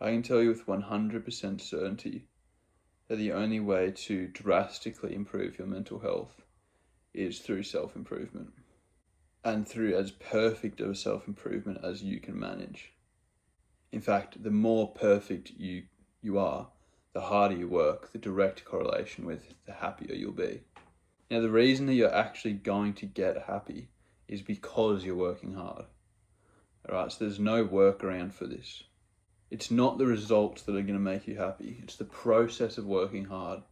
I can tell you with 100% certainty that the only way to drastically improve your mental health is through self-improvement, and through as perfect of a self-improvement as you can manage. In fact, the more perfect you are, the harder you work, the direct correlation with the happier you'll be. Now, the reason that you're actually going to get happy is because you're working hard. All right, so there's no workaround for this. It's not the results that are going to make you happy. It's the process of working hard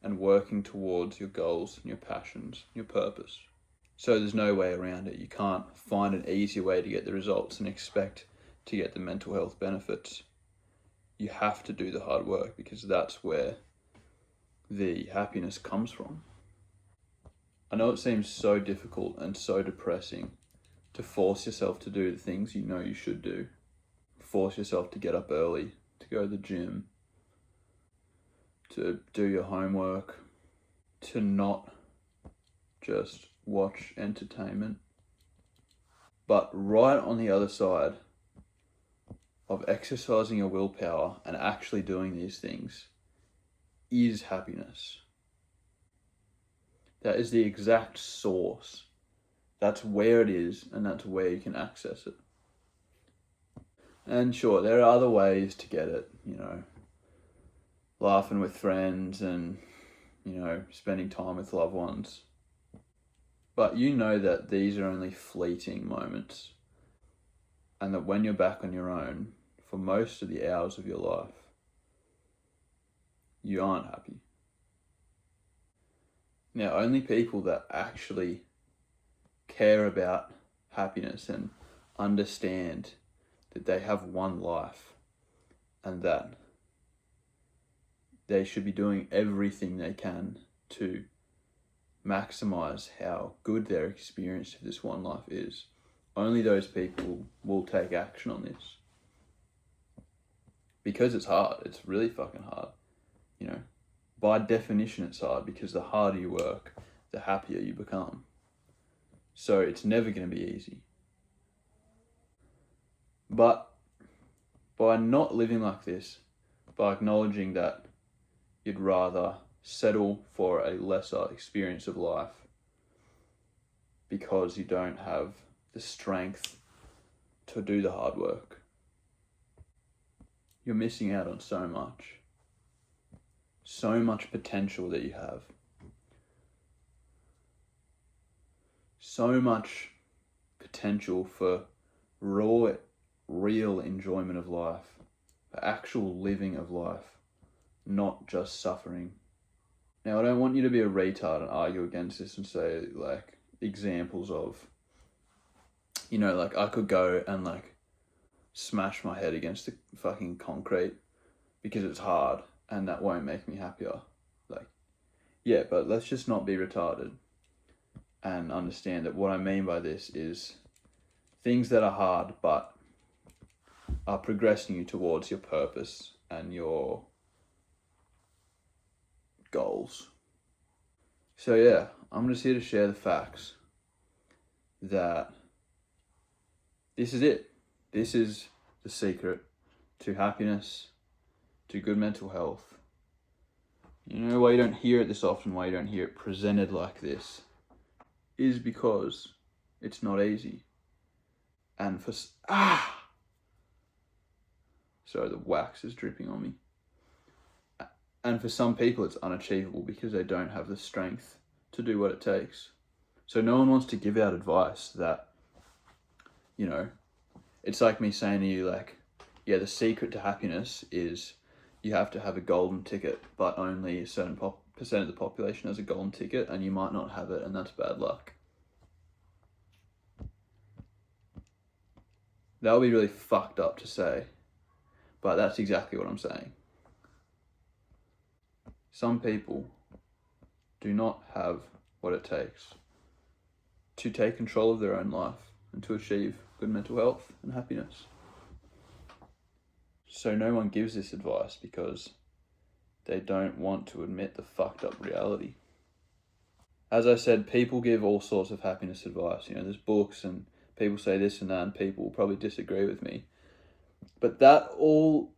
and working towards your goals and your passions, your purpose. So there's no way around it. You can't find an easier way to get the results and expect to get the mental health benefits. You have to do the hard work because that's where the happiness comes from. I know it seems so difficult and so depressing to force yourself to do the things you know you should do. Force yourself to get up early, to go to the gym, to do your homework, to not just watch entertainment. But right on the other side of exercising your willpower and actually doing these things is happiness. That is the exact source. That's where it is, and that's where you can access it. And sure, there are other ways to get it, laughing with friends and, spending time with loved ones. But you know that these are only fleeting moments, and that when you're back on your own, for most of the hours of your life, you aren't happy. Now, only people that actually care about happiness and understand that they have one life and that they should be doing everything they can to maximize how good their experience of this one life is. Only those people will take action on this. Because it's hard. It's really fucking hard. By definition it's hard because the harder you work, the happier you become. So it's never going to be easy. But by not living like this, by acknowledging that you'd rather settle for a lesser experience of life because you don't have the strength to do the hard work, you're missing out on so much potential that you have. So much potential for raw, real enjoyment of life, for actual living of life, not just suffering. Now, I don't want you to be a retard and argue against this and say, examples of, I could go and, smash my head against the fucking concrete because it's hard and that won't make me happier. Yeah, but let's just not be retarded and understand that what I mean by this is things that are hard but are progressing you towards your purpose and your goals. So yeah, I'm just here to share the facts that this is it. This is the secret to happiness, to good mental health. Why you don't hear it this often, why you don't hear it presented like this, is because it's not easy. And sorry, the wax is dripping on me. And for some people it's unachievable because they don't have the strength to do what it takes. So no one wants to give out advice that, it's like me saying to you, the secret to happiness is you have to have a golden ticket, but only a certain percent of the population has a golden ticket, and you might not have it, and that's bad luck. That would be really fucked up to say, but that's exactly what I'm saying. Some people do not have what it takes to take control of their own life and to achieve good mental health and happiness. So no one gives this advice because they don't want to admit the fucked up reality. As I said, people give all sorts of happiness advice. There's books and people say this and that, and people will probably disagree with me. But that all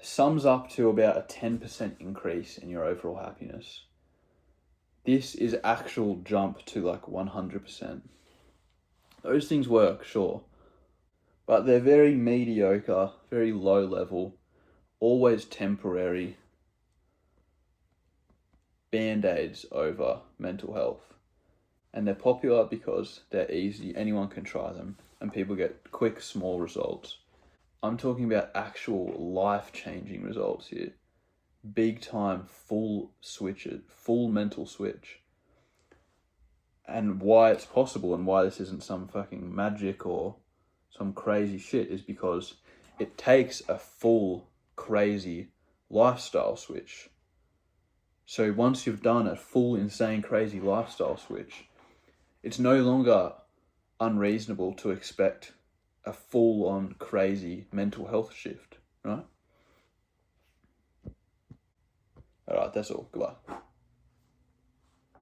sums up to about a 10% increase in your overall happiness. This is actual jump to like 100%. Those things work, sure, but they're very mediocre, very low level, always temporary band-aids over mental health. And they're popular because they're easy, anyone can try them, and people get quick, small results. I'm talking about actual life-changing results here. Big time, full mental switch. And why it's possible and why this isn't some fucking magic or some crazy shit is because it takes a full, crazy lifestyle switch. So once you've done a full, insane, crazy lifestyle switch, it's no longer unreasonable to expect a full-on, crazy mental health shift, right? All right, that's all. Goodbye.